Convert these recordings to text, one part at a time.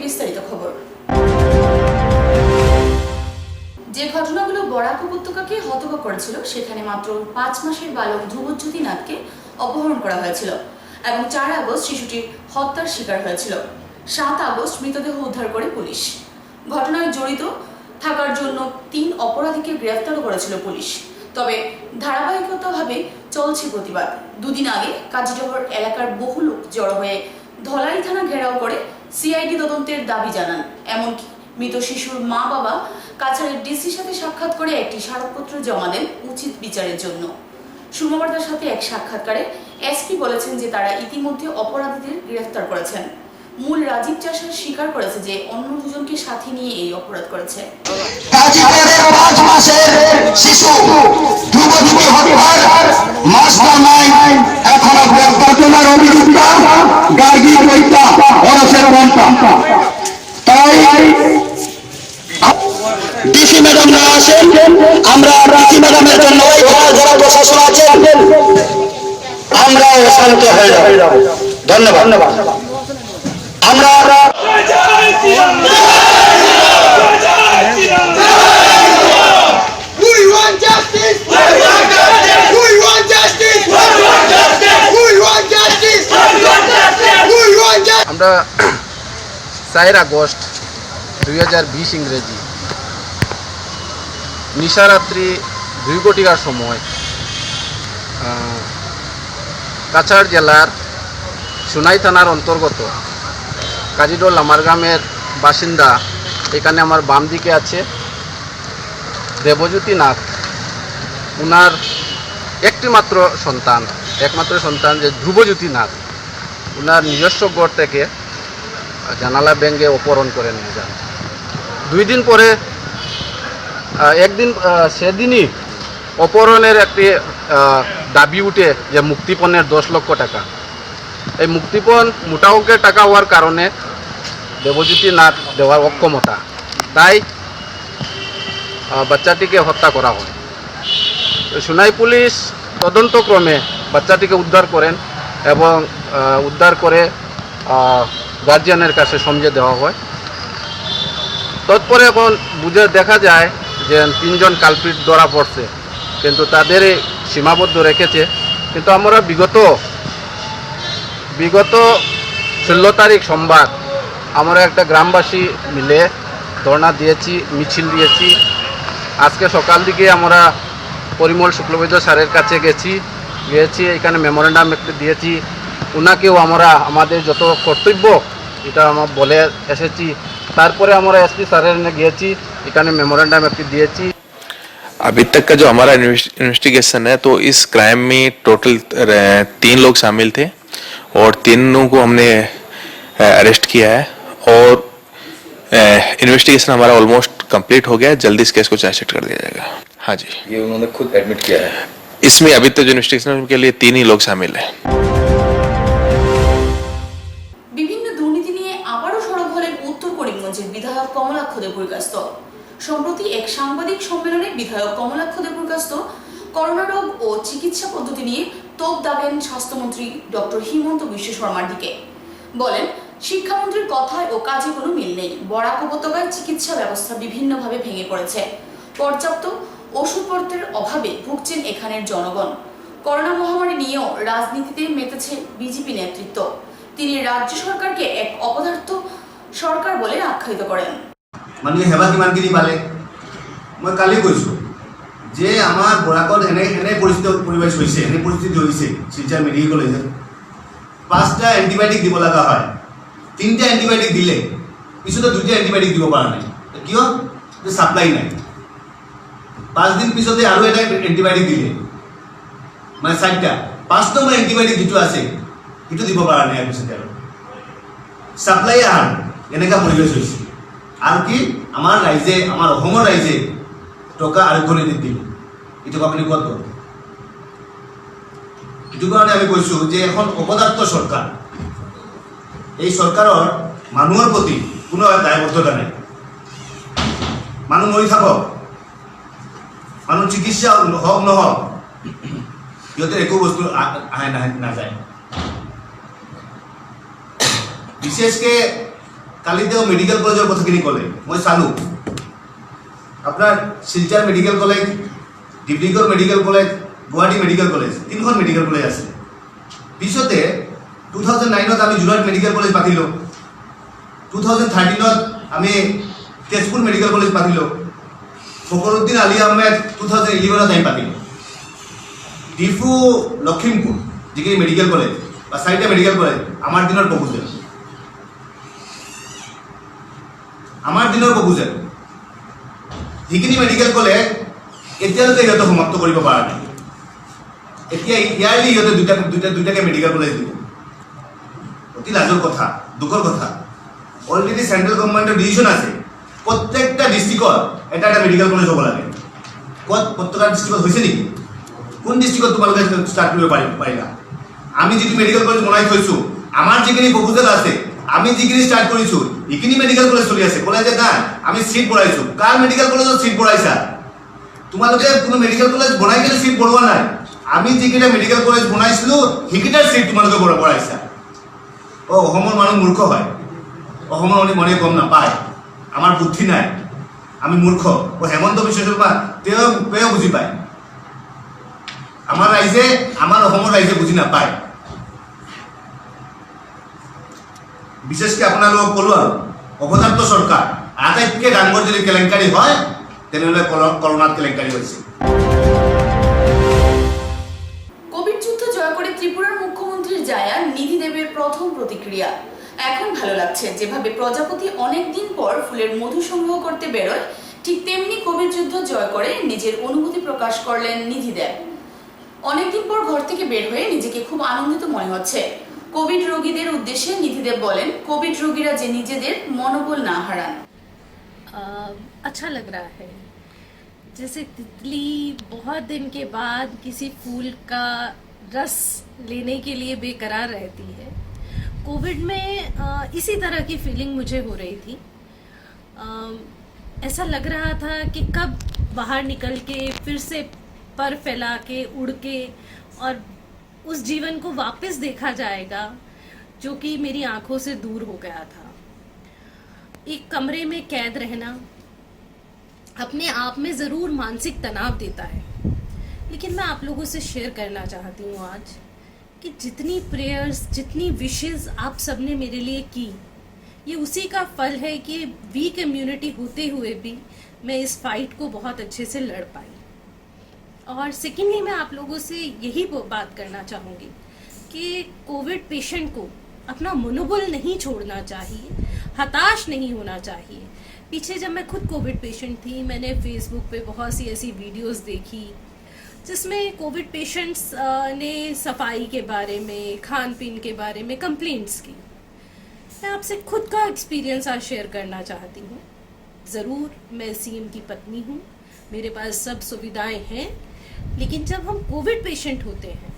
বিস্তারিত খবর। যে ঘটনাগুলো বরাক উপত্যকাকে হতবাক করেছিল সেখানে মাত্র 5 মাসের বালক ধ্রুবজ্যোতি নাথকে অপহরণ করা হয়েছিল এবং 4 আগস্ট শিশুটির হত্যার শিকার হয়েছিল। 7 আগস্ট মৃতদেহ উদ্ধার করে পুলিশ। ঘটনায় জড়িত থাকার জন্য 3 অপরাধীকে গ্রেফতারও করেছিল পুলিশ। তবে ধারাবাহিকতাভাবে চলছে প্রতিবাদ। দুদিন আগে কাজীডহর এলাকার বহু লোক জড়ো হয়ে ধলাই থানা ঘেরাও করে সিআইডি তদন্তের দাবি জানান। এমনকি মৃত শিশুর মা বাবা কাছাড়ের ডিসির সাথে সাক্ষাৎ করে একটি স্মারকপত্র জমা দেন উচিত বিচারের জন্য। সুমবার্তার সাথে এক সাক্ষাৎকারে এসপি বলেছেন যে তারা ইতিমধ্যে অপরাধীদের গ্রেফতার করেছেন। মূল রাজীব চাষের স্বীকার করেছে যে অন্য দুজনকে সাথে নিয়ে এই অপরাধ করেছে। ডিসি ম্যাডাম না আসেন, আমরা ডিসি ম্যাডামের জন্য যারা প্রশাসন আছেন আমরা শান্ত হয়ে যাব। ধন্যবাদ। আমরা আমরা 4 আগস্ট 2020 ইংরেজি নিশারাত্রি 2 কোটিকার সময় কাছাড় জেলার সোনাই থানার অন্তর্গত কাজীডোল আমার গ্রামের বাসিন্দা, এখানে আমার বাম দিকে আছে দেবজ্যোতি নাথ। ওনার একমাত্র সন্তান যে ধ্রুবজ্যোতি নাথ, ওনার নিজস্ব গড় থেকে জানালা ব্যাঙ্গে অপহরণ করে নিয়ে যান। 2 দিন পরে একদিন সেদিনই অপহরণের একটি দাবি উঠে যে মুক্তিপণের 10 লক্ষ টাকা। এই মুক্তিপণ মোটা অঙ্কের টাকা হওয়ার কারণে দেবজ্যোতি নাথ দেওয়ার অক্ষমতা, তাই বাচ্চাটিকে হত্যা করা হয়। সোনাই পুলিশ তদন্তক্রমে বাচ্চাটিকে উদ্ধার করেন এবং উদ্ধার করে গার্জিয়ানের কাছে সমঝে দেওয়া হয়। তৎপরে এখন বুঝে দেখা যায় যে 3 জন কালপিট ধরা পড়ছে, কিন্তু তাদের সীমাবদ্ধ রেখেছে। কিন্তু আমরা বিগত 16 তারিখ সোমবার আমরা একটা গ্রামবাসী মিলে ধর্ণা দিয়েছি, মিছিল দিয়েছি। আজকে সকাল দিকে আমরা পরিমল শুক্লবৈদ্য স্যারের কাছে গেছি, এখানে মেমোরেন্ডাম একটু দিয়েছি। ওনাকেও আমরা আমাদের যত কর্তব্য এটা আমরা বলে এসেছি। তারপরে আমরা এসপি স্যারের গিয়েছি, এখানে মেমোরেন্ডাম একটু দিয়েছি। अभी तक का जो हमारा इन्वेस्टिगेशन है तो इस क्राइम में टोटल 3 लोग शामिल थे और तीनों को हमने अरेस्ट किया है और इन्वेस्टिगेशन हमारा ऑलमोस्ट कंप्लीट हो गया है। जल्दी इस केस को चार्जशीट कर दिया जाएगा। हाँ जी, ये उन्होंने खुद एडमिट किया है। इसमें अभी तक जो इन्वेस्टिगेशन के लिए 3 ही लोग शामिल हैं। বিভিন্ন দুর্নীতি নিয়ে আবারও সরব হলেন উত্তর করিমগঞ্জের বিধায়ক কমলাক্ষ দেবপুরকাস্ত। সম্প্রতি এক সাংবাদিক সম্মেলনে বিধায়ক কমলাক্ষ দেবপুরকাস্ত করোনা রোগ ও চিকিৎসা পদ্ধতি নিয়ে তোপ দাগেন স্বাস্থ্যমন্ত্রী ডক্টর হিমন্ত বিশ্ব শর্মার দিকে। বলেন, শিক্ষামন্ত্রীর কথায় ও কাজে কোনো মিল নেই। বরাক উপত্যকায় চিকিৎসা ব্যবস্থা বিভিন্নভাবে ভেঙে পড়েছে। পর্যাপ্ত ওষুধপত্রের অভাবে ভুগছেন এখানের জনগণ। করোনা মহামারী নিয়েও রাজনীতিতে মেতেছে বিজেপি নেতৃত্ব। তিনি ৰাজ্য সরকারকে এক অপদার্থ সরকার বলে আখ্যায়িত করেন। মানে সেৱা কিমানখিনি পালে মই কালি কৈছোঁ যে আমাৰ বৰাকত এনে পৰিৱেশ হৈছে, এনে পৰিস্থিতি হৈছে শিলচৰ মেডিকেল কলেজত 5টা এণ্টিবায়'টিক দিব লগা হয়। 3টা এণ্টিবায়'টিক দিলে পিছতে 2টা এণ্টিবায়'টিক দিব পৰা নাই। কিয়? ছাপ্লাই নাই। 5 দিন পিছতে আৰু এটা এণ্টিবায়'টিক দিলে, মানে 4টা। 5 নম্বৰ এণ্টিবায়'টিক যিটো আছে সেইটো দিব পৰা নাই। পিছতে আৰু ছাপ্লাই আহাৰ এনেকুৱা পৰিৱেশ হৈছে। আৰু কি আমাৰ ৰাইজে, আমাৰ অসমৰ ৰাইজে টকা আৰোগ্য নীতিত দিলে, এইটো আপুনি ক'ত পাব? এইটো কাৰণে আমি কৈছোঁ যে এখন অপদাৰ্থ চৰকাৰ, এই চৰকাৰৰ মানুহৰ প্ৰতি কোনো দায়বদ্ধতা নাই। মানুহ মৰি থাকক, মানুহ চিকিৎসা হওক নহওক, সিহঁতে একো বস্তু নাযায়। বিশেষকৈ কালি তেওঁ মেডিকেল কলেজৰ কথাখিনি ক'লে, মই চালোঁ আপোনাৰ Silchar medical college, Dibrugarh medical college, Guwahati medical college, তিনিখন মেডিকেল কলেজ আছে। পিছতে 2009ত আমি যোৰহাট মেডিকেল কলেজ পাতিলোঁ, 2013ত আমি তেজপুৰ মেডিকেল কলেজ পাতিলোঁ, ফখৰুদ্দিন আলী আহমেদ 2011ত আমি পাতিলোঁ। ডিফু লখিমপুৰ যিখিনি মেডিকেল কলেজ বা 4টা মেডিকেল কলেজ আমাৰ দিনৰ প্ৰপোজেল, আমাৰ দিনৰ প্ৰপোজেল। সেইখিনি মেডিকেল কলেজ এতিয়ালৈকে সিহঁতে সমাপ্ত কৰিব পৰা নাই। এতিয়া ইয়াৰলি সিহঁতে দুটাকৈ মেডিকেল কলেজ দিব। অতি লাজৰ কথা, দুখৰ কথা। অলৰেডি চেণ্ট্ৰেল গভৰ্ণমেণ্টৰ ডিচিশ্যন আছে, প্ৰত্যেকটা ডিষ্ট্ৰিক্টত এটা এটা মেডিকেল কলেজ হ'ব লাগে। ক'ত প্ৰত্যেকটা ডিষ্ট্ৰিক্টত হৈছে নেকি? কোন ডিষ্ট্ৰিক্টত তোমালোকে ষ্টাৰ্ট কৰিব পাৰিলা? আমি যিটো মেডিকেল কলেজ বনাই থৈছোঁ, আমাৰ যিখিনি প্ৰপোজেল আছে, আমি যিখিনি ষ্টাৰ্ট কৰিছোঁ, সেইখিনি মেডিকেল কলেজ চলি আছে। ক'লে যে নাই আমি চিট বঢ়াইছোঁ। কাৰ মেডিকেল কলেজত চিট বঢ়াইছা? তোমালোকে কোনো মেডিকেল কলেজ বনাই কিনে চিট বঢ়োৱা নাই। আমি যিকেইটা মেডিকেল কলেজ বনাইছিলোঁ সেইকেইটাৰ চিট তোমালোকে বঢ়াইছা। অসমৰ মানুহ মূৰ্খ হয়, অসমৰ মানুহে গম নাপায়, আমাৰ বুদ্ধি নাই, আমি মূৰ্খ। হেমন্ত বিশ্ব শৰ্মা তেওঁ বুজি পায়, আমাৰ ৰাইজে, আমাৰ অসমৰ ৰাইজে বুজি নাপায়। বিশেষকৈ আপোনালোকক ক'লোঁ আৰু অপদাৰ্থ চৰকাৰ আটাইতকৈ ডাঙৰ যদি কেলেংকাৰী হয় তেনেহ'লে কৰোণাত কেলেংকাৰী হৈছে। কোভিড যুদ্ধ জয় করে ত্রিপুরার মুখ্যমন্ত্রীর জায়া নিধি দেবের প্রথম প্রতিক্রিয়া। এখন ভালো লাগছে, যেভাবে প্রজাপতি অনেক দিন পর ফুলের মধু সংগ্রহ করতে বেরোয়, ঠিক তেমনি কোভিড যুদ্ধ জয় করে নিজের অনুভূতি প্রকাশ করলেন নিধি দেব। অনেকদিন পর ঘর থেকে বের হয়ে নিজেকে খুব আনন্দিত মনে হচ্ছে। কোভিড রোগীদের উদ্দেশ্যে নিধি দেব বলেন, কোভিড রোগীরা যে নিজেদের মনোবল না হারান। अच्छा लग रहा है, जैसे तितली बहुत दिन के बाद किसी फूल का रस लेने के लिए बेकरार रहती है। कोविड में इसी तरह की फीलिंग मुझे हो रही थी। ऐसा लग रहा था कि कब बाहर निकल के फिर से पर फैला के उड़ के और उस जीवन को वापस देखा जाएगा जो कि मेरी आंखों से दूर हो गया था। एक कमरे में कैद रहना अपने आप में ज़रूर मानसिक तनाव देता है, लेकिन मैं आप लोगों से शेयर करना चाहती हूँ आज कि जितनी प्रेयर्स, जितनी विशेस आप सबने मेरे लिए की, ये उसी का फल है कि वीक इम्यूनिटी होते हुए भी मैं इस फाइट को बहुत अच्छे से लड़ पाई। और सेकेंडली मैं आप लोगों से यही बात करना चाहूँगी कि कोविड पेशेंट को अपना मनोबल नहीं छोड़ना चाहिए, हताश नहीं होना चाहिए। पीछे जब मैं खुद कोविड पेशेंट थी, मैंने फेसबुक पे बहुत सी ऐसी वीडियोस देखी जिसमें कोविड पेशेंट्स ने सफाई के बारे में, खान पीन के बारे में कंप्लेंट्स की। मैं आपसे खुद का एक्सपीरियंस आज शेयर करना चाहती हूँ। ज़रूर मैं सीएम की पत्नी हूँ, मेरे पास सब सुविधाएं हैं, लेकिन जब हम कोविड पेशेंट होते हैं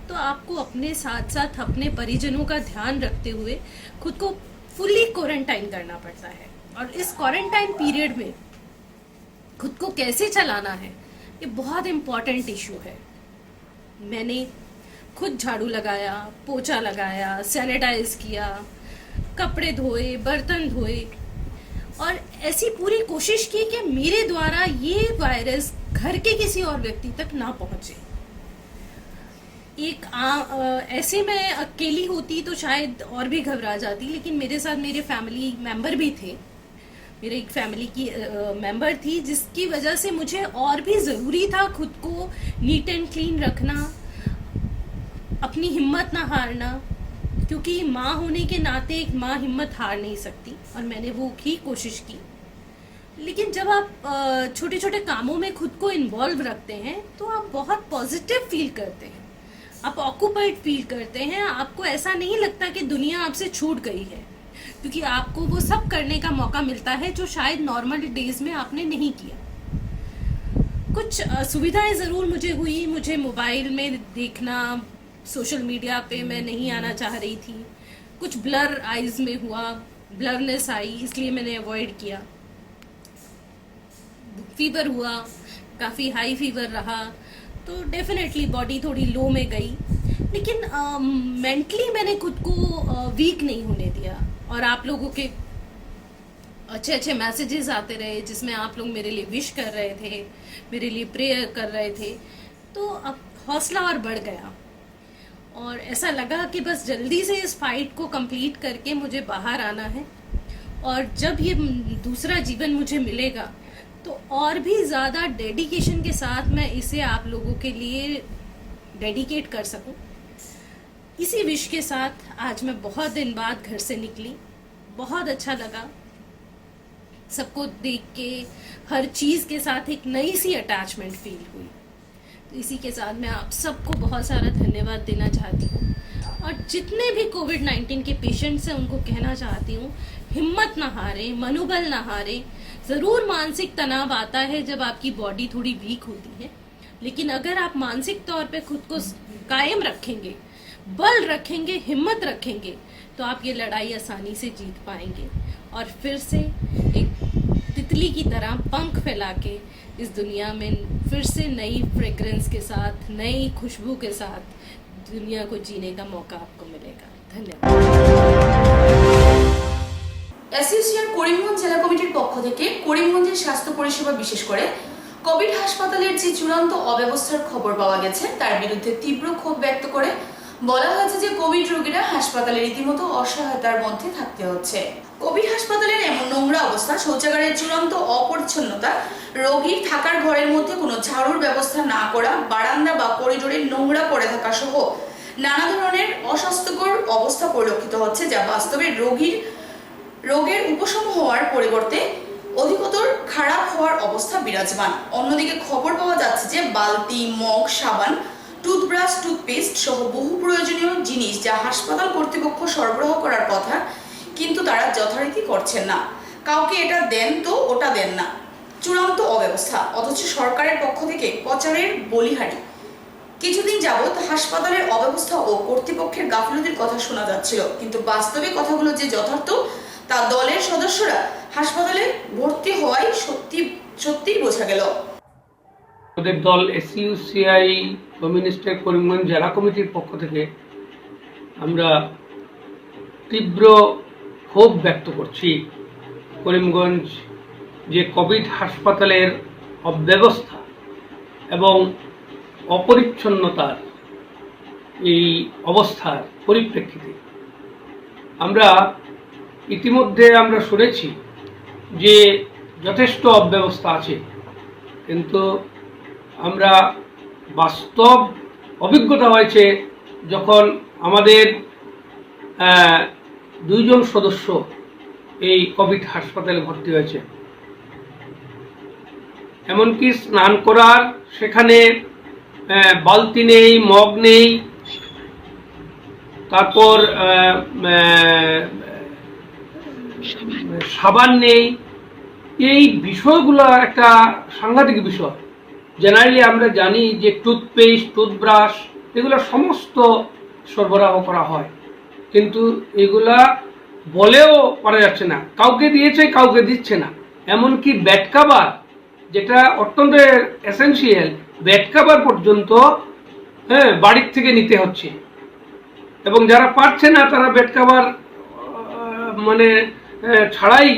तो आपको अपने साथ साथ अपने परिजनों का ध्यान रखते हुए खुद को फुल्ली क्वारंटाइन करना पड़ता है। और इस क्वारंटाइन पीरियड में खुद को कैसे चलाना है, ये बहुत इम्पॉर्टेंट इशू है। मैंने खुद झाड़ू लगाया, पोछा लगाया, सैनिटाइज किया, कपड़े धोए, बर्तन धोए और ऐसी पूरी कोशिश की कि मेरे द्वारा ये वायरस घर के किसी और व्यक्ति तक ना पहुंचे। ऐसे मैं अकेली होती तो शायद और भी घबरा जाती, लेकिन मेरे साथ मेरे फैमिली मेंबर भी थे। मेरे एक फैमिली की मेंबर थी, जिसकी वजह से मुझे और भी ज़रूरी था खुद को नीट एंड क्लीन रखना, अपनी हिम्मत ना हारना, क्योंकि माँ होने के नाते एक माँ हिम्मत हार नहीं सकती और मैंने वो ही कोशिश की। लेकिन जब आप छोटे छोटे कामों में खुद को इन्वॉल्व रखते हैं तो आप बहुत पॉजिटिव फील करते हैं, आप ऑक्यूपाइड फील करते हैं। आपको ऐसा नहीं लगता कि दुनिया आपसे छूट गई है, क्योंकि आपको वो सब करने का मौका मिलता है जो शायद नॉर्मल डेज में आपने नहीं किया। कुछ सुविधाएं ज़रूर मुझे हुई, मुझे मोबाइल में देखना, सोशल मीडिया पे मैं नहीं आना चाह रही थी, कुछ ब्लर आइज में हुआ, ब्लरनेस आई, इसलिए मैंने अवॉइड किया। फीवर हुआ, काफ़ी हाई फीवर रहा, तो डेफिनेटली बॉडी थोड़ी लो में गई, लेकिन मेंटली मैंने खुद को वीक नहीं होने दिया। और आप लोगों के अच्छे अच्छे मैसेजेस आते रहे जिसमें आप लोग मेरे लिए विश कर रहे थे, मेरे लिए प्रेयर कर रहे थे, तो अब हौसला और बढ़ गया और ऐसा लगा कि बस जल्दी से इस फाइट को कंप्लीट करके मुझे बाहर आना है और जब ये दूसरा जीवन मुझे मिलेगा तो और भी ज़्यादा डेडिकेशन के साथ मैं इसे आप लोगों के लिए डेडिकेट कर सकूं। इसी विश के साथ आज मैं बहुत दिन बाद घर से निकली, बहुत अच्छा लगा सबको देख के, हर चीज के साथ एक नई सी अटैचमेंट फील हुई। तो इसी के साथ मैं आप सबको बहुत सारा धन्यवाद देना चाहती हूँ और जितने भी कोविड-19 के पेशेंट्स हैं उनको कहना चाहती हूँ, हिम्मत ना हारें, मनोबल ना हारें। ज़रूर मानसिक तनाव आता है जब आपकी बॉडी थोड़ी वीक होती है, लेकिन अगर आप मानसिक तौर पे खुद को कायम रखेंगे, बल रखेंगे, हिम्मत रखेंगे, तो आप ये लड़ाई आसानी से जीत पाएंगे और फिर से एक तितली की तरह पंख फैला के इस दुनिया में फिर से नई फ्रेग्रेंस के साथ, नई खुशबू के साथ दुनिया को जीने का मौका आपको मिलेगा। धन्यवाद। এসইউসিআর করিমগঞ্জ জেলা কমিটির পক্ষ থেকে করিমগঞ্জের স্বাস্থ্য পরিষেবা বিশেষ করে কোভিড হাসপাতালের যে চূড়ান্ত অব্যবস্থার খবর পাওয়া গেছে তার বিরুদ্ধে তীব্র ক্ষোভ ব্যক্ত করে বলা হয়েছে যে কোভিড রোগীরা হাসপাতালে রীতিমতো অসহায়তার মধ্যে থাকতে হচ্ছে। কোভিড হাসপাতালের এমন নোংরা অবস্থা, শৌচাগারের চূড়ান্ত অপরিচ্ছন্নতা, রোগীর থাকার ঘরের মধ্যে কোনো ঝাড়ুর ব্যবস্থা না করা, বারান্দা বা করিডোরে নোংরা পড়ে থাকা সহ নানা ধরনের অস্বাস্থ্যকর অবস্থা পরিলক্ষিত হচ্ছে, যা বাস্তবে রোগের উপশম হওয়ার পরিবর্তে অধিকতর খারাপ হওয়ার অবস্থা বিরাজমান। অন্যদিকে খবর পাওয়া যাচ্ছে যে বালতি, মগ, সাবান, টুথব্রাশ, টুথপেস্ট সহ বহু প্রয়োজনীয় জিনিস যা হাসপাতাল কর্তৃপক্ষ সরবরাহ করার কথা কিন্তু তারা যথারীতি করছেন না। কাউকে এটা দেন তো ওটা দেন না, চূড়ান্ত অব্যবস্থা। অথচ সরকারের পক্ষ থেকে প্রচারের বলিহারি। কিছুদিন যাবৎ হাসপাতালের অব্যবস্থা ও কর্তৃপক্ষের গাফিলতির কথা শোনা যাচ্ছিল, কিন্তু বাস্তবে কথাগুলো যে যথার্থ তা দলের সদস্যরা হাসপাতালে ভর্তি হওয়ায় সত্যিই বোঝা গেল। ওদের দল এসইউসিআই কমিউনিস্টের করিমগঞ্জ জেলা কমিটির পক্ষ থেকে আমরা তীব্র ক্ষোভ ব্যক্ত করছি। করিমগঞ্জ যে কোভিড হাসপাতালের অব্যবস্থা এবং অপরিচ্ছন্নতার এই অবস্থার পরিপ্রেক্ষিতে আমরা ইতিমধ্যে আমরা শুনেছি যে যথেষ্ট অব্যবস্থা আছে, কিন্তু আমরা বাস্তব অভিজ্ঞতা হয়েছে যখন আমাদের 2 জন সদস্য এই কোভিড হাসপাতালে ভর্তি হয়েছে। এমনকি স্নান করার সেখানে বালতি নেই, মগ নেই, তারপর সাবান নেই। এই বিষয়গুলো একটা সাংঘাতিক বিষয়। জেনারেলি আমরা জানি যে টুথপেস্ট, টুথব্রাশ এগুলো সমস্ত সরবরাহ করা হয়, কিন্তু এগুলা বলেও পারা যাচ্ছে না, কাউকে দিয়েছে কাউকে দিচ্ছে না। এমনকি বেড কাভার, যেটা অত্যন্ত এসেনশিয়াল, বেড কাভার পর্যন্ত বাড়ির থেকে নিতে হচ্ছে, এবং যারা পারছে না তারা বেড কাভার মানে ছাড়াই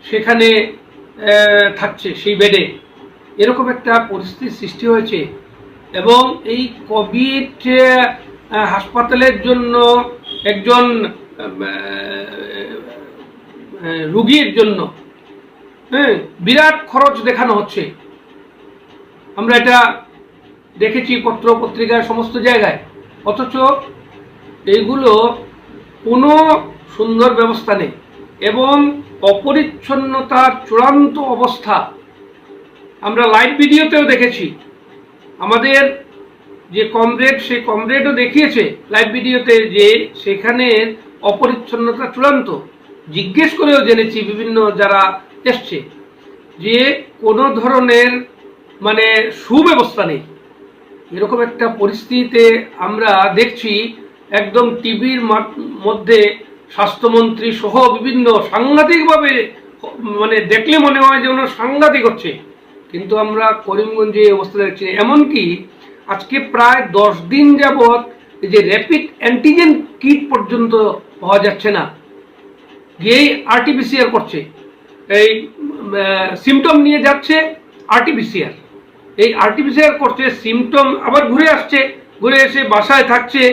সেখানে থাকছে সেই বেডে। এরকম একটা পরিস্থিতির সৃষ্টি হয়েছে এবং এই কোভিড হাসপাতালের জন্য একজন রোগীর জন্য বিরাট খরচ দেখানো হচ্ছে। আমরা এটা দেখেছি পত্র পত্রিকায় সমস্ত জায়গায়, অথচ এইগুলো কোনো সুন্দর ব্যবস্থা নেই এবং অপরিচ্ছন্নতার চূড়ান্ত অবস্থা আমরা লাইভ ভিডিওতেও দেখেছি। আমাদের যে কমরেড, সেই কমরেডও দেখিয়েছে লাইভ ভিডিওতে যে সেখানে অপরিচ্ছন্নতা চূড়ান্ত। জিজ্ঞেস করেও জেনেছি বিভিন্ন যারা এসছে যে কোনো ধরনের মানে সুব্যবস্থা নেই। এরকম একটা পরিস্থিতিতে আমরা দেখছি একদম টিভির মধ্যে স্বাস্থ্যমন্ত্রী সহ বিভিন্ন সাংঘাতিকভাবে, মানে দেখলে মনে হয় যে ওনার সাংঘাতিক হচ্ছে, কিন্তু আমরা করিমগঞ্জে এই অবস্থা দেখছি। এমনকি আজকে প্রায় 10 দিন যাবৎ এই যে র্যাপিড অ্যান্টিজেন কিট পর্যন্ত পাওয়া যাচ্ছে না, গিয়েই আরটিপিসিআর করছে। এই সিমটম নিয়ে যাচ্ছে আরটিপিসিআর, এই আরটিপিসিআর করছে, সিমটম আবার ঘুরে আসছে, ঘুরে এসে বাসায় থাকছে,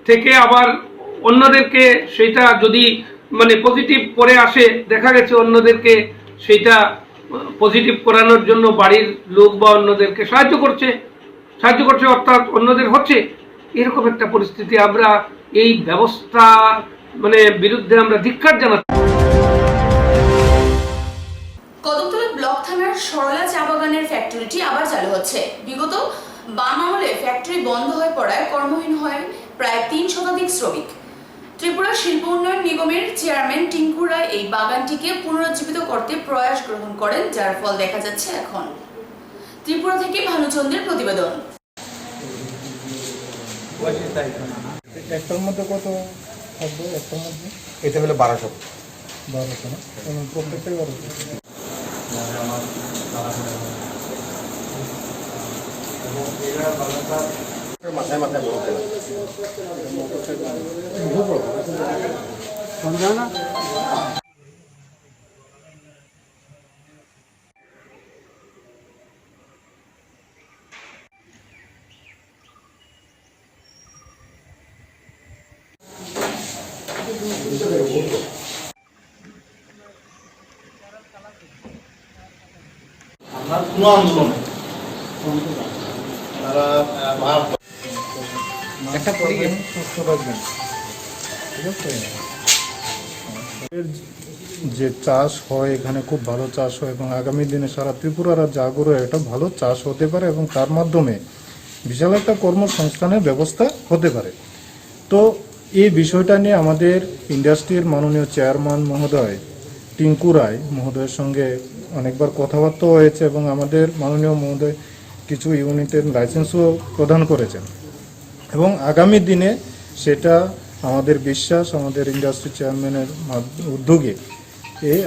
থেকে আবার অন্যদেরকে সেটা যদি মানে পজিটিভ পরে আসে, দেখা গেছে অন্যদেরকে সেটা পজিটিভ করানোর জন্য বাড়ির লোক বা অন্যদেরকে সাহায্য করছে অর্থাৎ অন্যদের হচ্ছে। এরকম একটা পরিস্থিতি, আমরা এই ব্যবস্থা মানে বিরুদ্ধে আমরা ধিক্কার জানাচ্ছি। কদমতলা ব্লক থানার সরলা চা বাগানের ফ্যাক্টরিটি আবার চালু হচ্ছে। বিগত বাম আমলে ফ্যাক্টরি বন্ধ হয়ে পড়ায় কর্মহীন হয় প্রায় 3 শতাধিক শ্রমিক। ত্রিপুরা শিল্প উন্নয়ন নিগমের চেয়ারম্যান টিঙ্কু রায় এই বাগানটিকে পুনরুজ্জীবিত করতে প্রয়াস গ্রহণ করেন, যার ফল দেখা যাচ্ছে এখন। ত্রিপুরা থেকে ভানুচন্দ্রের প্রতিবেদন। একটার মধ্যে কত থাকবে? একটার মধ্যে এটা হলো 1200। 1200 না? প্রত্যেকটাই 1200। মাথায় মাথায় বলতে আপনার কোনো আন্দোলন নেই। তারা একটা পরিবেশ সুস্থ রাখবেন, ঠিক আছে? যে চাষ হয় এখানে খুব ভালো চাষ হয় এবং আগামী দিনে সারা ত্রিপুরা রাজ্যে আগ্রহে এটা ভালো চাষ হতে পারে এবং তার মাধ্যমে বিশাল একটা কর্মসংস্থানের ব্যবস্থা হতে পারে। তো এই বিষয়টা নিয়ে আমাদের ইন্ডাস্ট্রির মাননীয় চেয়ারম্যান মহোদয় টিঙ্কু রায় মহোদয়ের সঙ্গে অনেকবার কথাবার্তা হয়েছে এবং আমাদের মাননীয় মহোদয় কিছু ইউনিটের লাইসেন্সও প্রদান করেছেন এবং আগামী দিনে সেটা আমাদের বিশ্বাস, আমাদের ইন্ডাস্ট্রি চেয়ারম্যানের উদ্যোগে এই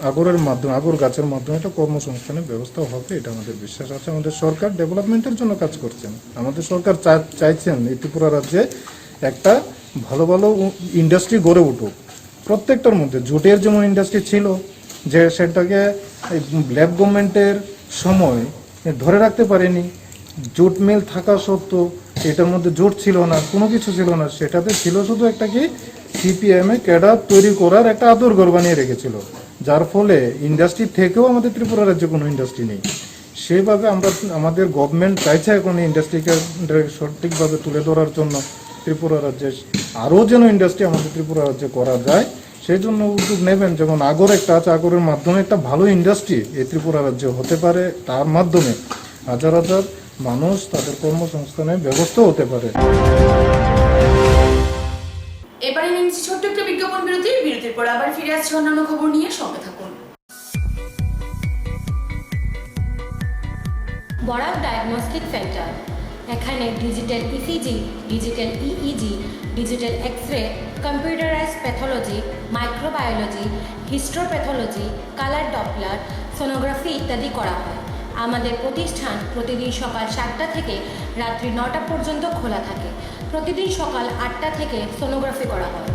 আগরের মাধ্যমে, আগর গাছের মাধ্যমে একটা কর্মসংস্থানের ব্যবস্থা হবে, এটা আমাদের বিশ্বাস আছে। আমাদের সরকার ডেভেলপমেন্টের জন্য কাজ করছেন, আমাদের সরকার চাইছেন এই ত্রিপুরা রাজ্যে একটা ভালো ভালো ইন্ডাস্ট্রি গড়ে উঠুক। প্রত্যেকটার মধ্যে জুটের যেমন ইন্ডাস্ট্রি ছিল, যে সেটাকে ব্ল্যাক গভর্নমেন্টের সময় ধরে রাখতে পারেনি, জুট মিল থাকা সত্ত্বেও এটার মধ্যে জুট ছিল না, কোনো কিছু ছিল না, সেটাতে ছিল শুধু একটা কি সিপিএমে ক্যাডার তৈরি করার একটা আদরঘর বানিয়ে রেখেছিল, যার ফলে ইন্ডাস্ট্রি থেকেও আমাদের ত্রিপুরা রাজ্যে কোনো ইন্ডাস্ট্রি নেই। সেভাবে আমাদের গভর্নমেন্ট চাইছে এখন ইন্ডাস্ট্রিকে সঠিকভাবে তুলে ধরার জন্য ত্রিপুরা রাজ্যে আরও যেন ইন্ডাস্ট্রি আমাদের ত্রিপুরা রাজ্যে করা যায়, সেই জন্য উদ্যোগ নেবেন। যেমন আগর একটা আছে, আগরের মাধ্যমে একটা ভালো ইন্ডাস্ট্রি এই ত্রিপুরা রাজ্যে হতে পারে, তার মাধ্যমে হাজার হাজার মানুষ তাদের কর্মসংস্থানের ব্যবস্থা হতে পারে। এবারে নিচ্ছি ছোট্ট একটা বিজ্ঞাপন বিরতির পর আবার ফিরে আসছে অন্যান্য খবর নিয়ে, সঙ্গে থাকুন। বরাক ডায়াগনস্টিক সেন্টার, এখানে digital ECG, digital EEG, digital x-ray, computerise pathology, microbiology, histopathology, colour Doppler, sonography ইত্যাদি করা হয়। আমাদের প্রতিষ্ঠান প্রতিদিন সকাল 7টা থেকে রাত্রি 9টা পর্যন্ত খোলা থাকে। প্রতিদিন সকাল 8টা থেকে সোনোগ্রাফি করা হয়।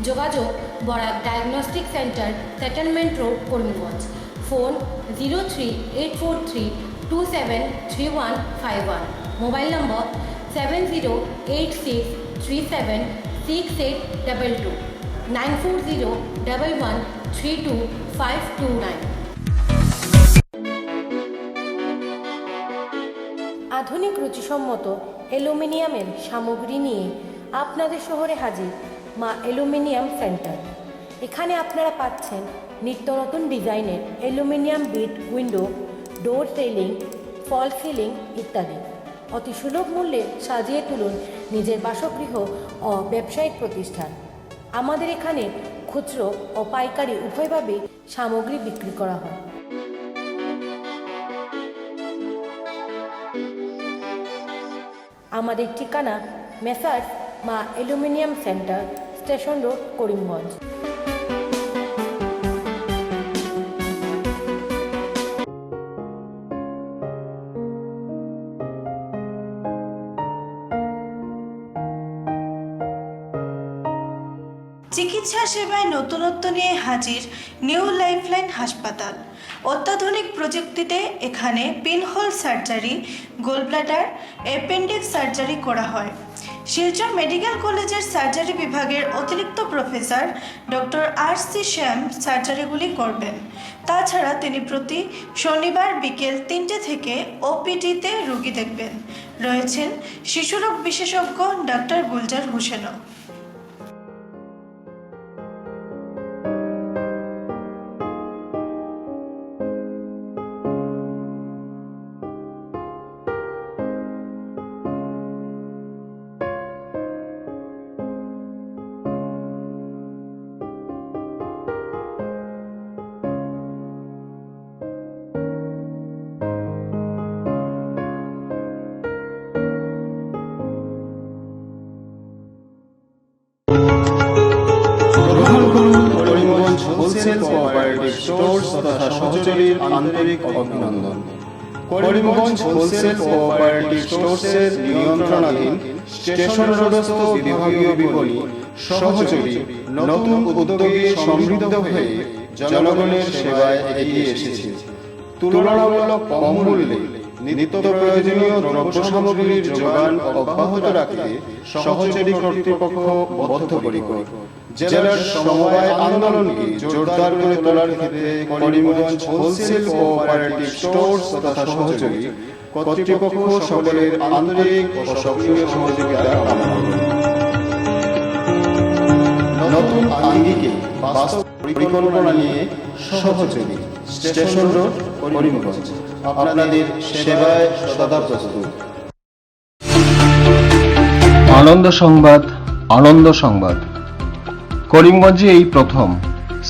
যোগাযোগ Barak diagnostic centre, settlement road, Karimganj. Phone 0384273151। Mobile নম্বর 7086376822 9401132529। আধুনিক রুচিসম্মত অ্যালুমিনিয়ামের সামগ্রী নিয়ে আপনাদের শহরে হাজির মা অ্যালুমিনিয়াম সেন্টার। এখানে আপনারা পাচ্ছেন নিত্য নতুন ডিজাইনের অ্যালুমিনিয়াম বিট উইন্ডো, ডোর সিলিং, ফল সিলিং ইত্যাদি। অতি সুলভ মূল্যে সাজিয়ে তুলুন নিজের বাসগৃহ ও ব্যবসায়িক প্রতিষ্ঠান। আমাদের এখানে খুচরো ও পাইকারি উভয়ভাবেই সামগ্রী বিক্রি করা হয়। আমাদের ঠিকানা মেসার্স মা aluminium centre, station road, Karimganj. চিকিৎসা সেবায় নতুনত্ব নিয়ে হাজির নিউ লাইফলাইন হাসপাতাল। অত্যাধুনিক প্রযুক্তিতে এখানে pinhole surgery, gallbladder, appendix surgery করা হয়। শিলচর মেডিকেল কলেজের সার্জারি বিভাগের অতিরিক্ত প্রফেসর ডক্টর RC শ্যাম সার্জারিগুলি করবেন। তাছাড়া তিনি প্রতি শনিবার বিকেল 3টে থেকে OPD-তে রোগী দেখবেন। রয়েছেন শিশুরোগ বিশেষজ্ঞ ডক্টর গুলজার হোসেনও। করিমগঞ্জ হোলসেল কোঅপারেটিভ স্টোর্স তথা সহচরীর আন্তরিক অভিনন্দন। করিমগঞ্জ হোলসেল কোঅপারেটিভ স্টোর্সের নিয়ন্ত্রণাধীন স্টেশন রোডস্থ বিভাগীয় বিপণী সহচরী নতুন উদ্যোগে সমৃদ্ধ হয়ে জনগণের সেবায় এগিয়ে এসেছে। তুলনামূলক কম মূল্যে নিত্য প্রয়োজনীয় দ্রব্য সামগ্রীর যোগান অব্যাহত রাখতে সহচরী কর্তৃপক্ষ বদ্ধপরিকর। জেলার সমবায় আন্দোলনকে জোরদার করে তোলার ক্ষেত্রে করিমগঞ্জ হোলসেল কোঅপারেটিভ স্টোর্স তথা সহচরী কর্তৃপক্ষ সকলের আন্তরিক ও সক্রিয় সহযোগিতা কামনা করে। নতুন আঙ্গিকে বাস্তব পরিকল্পনা নিয়ে সহচরী স্টেশন রোড করিমগঞ্জ আপনাদের সেবায় সদা প্রস্তুত। আনন্দ সংবাদ, আনন্দ সংবাদ। করিমগঞ্জে এই প্রথম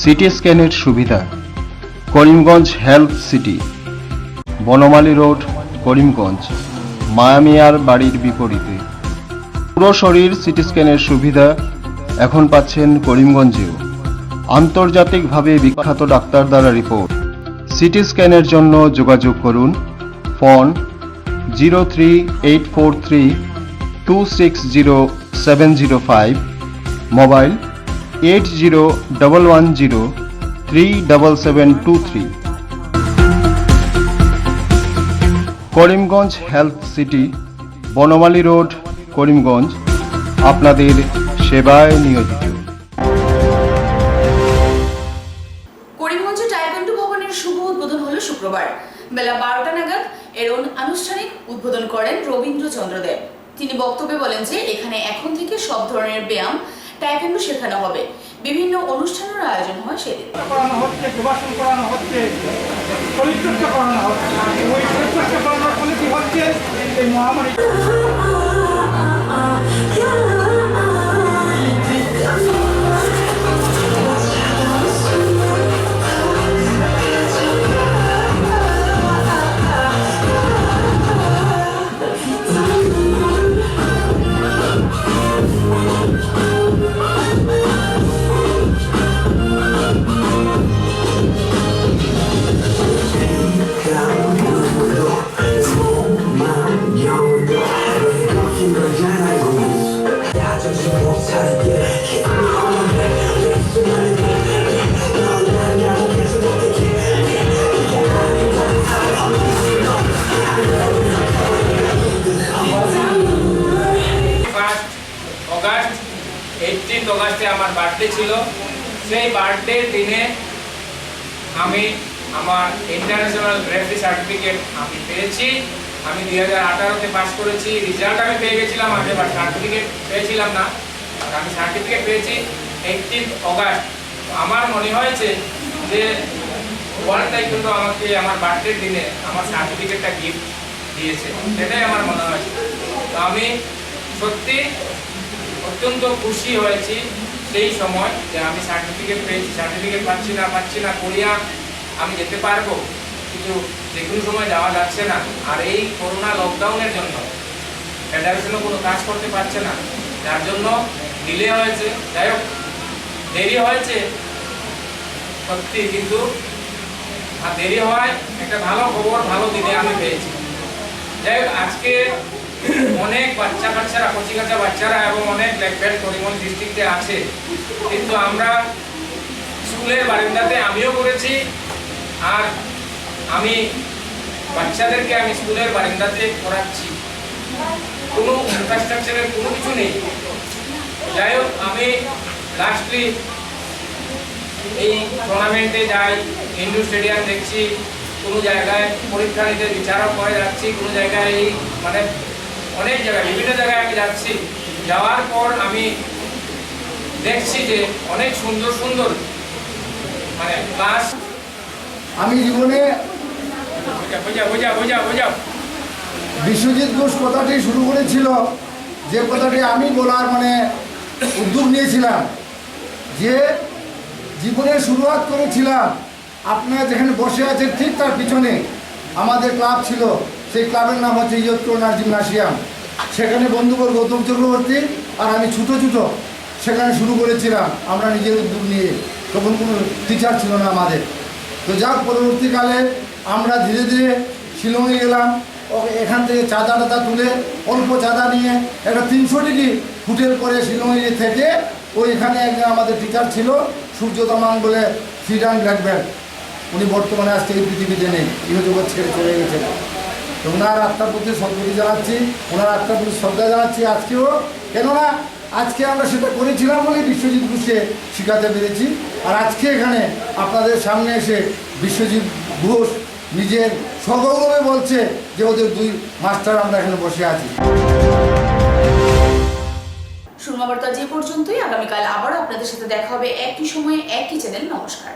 সিটি স্ক্যানের সুবিধা। Karimganj health city, Banamali road, Karimganj, মায়ামিয়ার বাড়ির বিপরীতে। পুরো শরীর সিটি স্ক্যানের সুবিধা এখন পাচ্ছেন করিমগঞ্জেও। আন্তর্জাতিকভাবে বিখ্যাত ডাক্তার দ্বারা রিপোর্ট। সিটি স্ক্যানের জন্য যোগাযোগ করুন phone 038432600705, mobile 8011037723। Karimganj health city, Banamali road, Karimganj আপনাদের সেবায় নিয়োজিত। করিমগঞ্জ টাইকোয়ান্ডো ভবনের শুভ উদ্বোধন হলো শুক্রবার বেলা 12টা নাগাদ। এর আনুষ্ঠানিক উদ্বোধন করেন রবীন্দ্রচন্দ্র দেব। তিনি বক্তব্যে বলেন যে এখানে এখন থেকে সব ধরনের ব্যায়াম, টাইকোয়ান্ডো শেখানো হবে। বিভিন্ন অনুষ্ঠানের আয়োজন হয় সেদিন। অগাস্টে আমার বার্থডে ছিল। সেই বার্থডের দিনে আমি আমার ইন্টারন্যাশনাল রেফারি সার্টিফিকেট আমি পেয়েছি। আমি 2018-তে পাস করেছি। রেজাল্ট আমি পেয়ে গেছিলাম, আমি এবার সার্টিফিকেট পেয়েছিলাম না। আর আমি সার্টিফিকেট পেয়েছি 18 অগাস্ট। আমার মনে হয়েছে যে ওয়ার্ল্ড টাইকোয়ান্ডো আমাকে আমার বার্থডের দিনে আমার সার্টিফিকেটটা গিফট দিয়েছে, সেটাই আমার মনে হয়েছে। তো আমি সত্যি অত্যন্ত খুশি হয়েছি সেই সময় যে আমি সার্টিফিকেট পেয়েছি। সার্টিফিকেট পাচ্ছি না কোরিয়া আমি যেতে পারবো, কিন্তু যে কোনো সময় যাওয়া যাচ্ছে না। আর এই করোনা লকডাউনের জন্য ফেডারেশনও কোনো কাজ করতে পারছে না, যার জন্য ডিলে হয়েছে। যাই হোক, দেরি হয়েছে সত্যি, কিন্তু দেরি হওয়ায় একটা ভালো খবর ভালো দিনে আমি পেয়েছি। যাই হোক, আজকে অনেক বাচ্চা কাচ্চারা, কচি কাঁচা বাচ্চারা এবং অনেক ব্ল্যাক বেল্ট করিমগঞ্জ ডিস্ট্রিক্টে আছে, কিন্তু আমরা স্কুলের বারান্দাতে আমিও করেছি। আর আমি বাচ্চাদেরকে আমি স্কুলের বারান্দাতে পড়াচ্ছি, কোনো ইনফ্রাস্ট্রাকচারের কোনো কিছু নেই। যাই হোক, আমি লাস্টলি এই টুর্নামেন্টে যাই, ইন্ডোর স্টেডিয়াম দেখছি, কোনো জায়গায় পরীক্ষা নিতে বিচারক করে যাচ্ছি, কোনো জায়গায় এই মানে অনেক জায়গায় বিভিন্ন জায়গায় আমি যাচ্ছি। যাওয়ার পর আমি দেখছি যে অনেক সুন্দর সুন্দর মানে ক্লাস। আমি জীবনে বোঝাও বিশ্বজিৎ ঘোষ কথাটি শুরু করেছিল, যে কথাটি আমি বলার মানে উদ্যোগ নিয়েছিলাম, যে জীবনে শুরুয়াত করেছিলাম আপনারা যেখানে বসে আছেন ঠিক তার পিছনে আমাদের ক্লাব ছিল। সেই ক্লাবের নাম হচ্ছে ইয়ত করোনার জিমনাসিয়াম। সেখানে বন্ধুবর গৌতম চক্রবর্তী আর আমি ছুটো সেখানে শুরু করেছিলাম আমরা নিজের উদ্যোগ নিয়ে। তখন কোনো টিচার ছিল না আমাদের। তো যাক, পরবর্তীকালে আমরা ধীরে ধীরে শিলংয়ে গেলাম। এখান থেকে চাঁদা তুলে অল্প চাঁদা নিয়ে একটা 300 ডিগ্রি হোটেল করে শিলংয়ে থেকে ওইখানে একজন আমাদের টিচার ছিল সূর্য তামাং বলে, ফ্রিডাম ব্ল্যাক বেল্ট। উনি বর্তমানে আজকে এই পৃথিবীতে নেই, ইহজগৎ ছেড়ে চলে গেছেন। তো ওনার আত্মার প্রতি সদ্গতি জানাচ্ছি, ওনার আত্মার প্রতি শ্রদ্ধা জানাচ্ছি আজকেও। কেননা আজকে আমরা সেটা করেছিলাম বলে বিশ্বজিৎ ঘোষকে শেখাতে পেরেছি। আর আজকে এখানে আপনাদের সামনে এসে বিশ্বজিৎ ঘোষ নিজের সগৌরবে বলছে যে ওদের 2 মাস্টার আমরা এখানে বসে আছি। সুরমা বার্তা যে পর্যন্তই। আগামীকাল আবারও আপনাদের সাথে দেখা হবে একই সময়ে একই চ্যানেল। নমস্কার।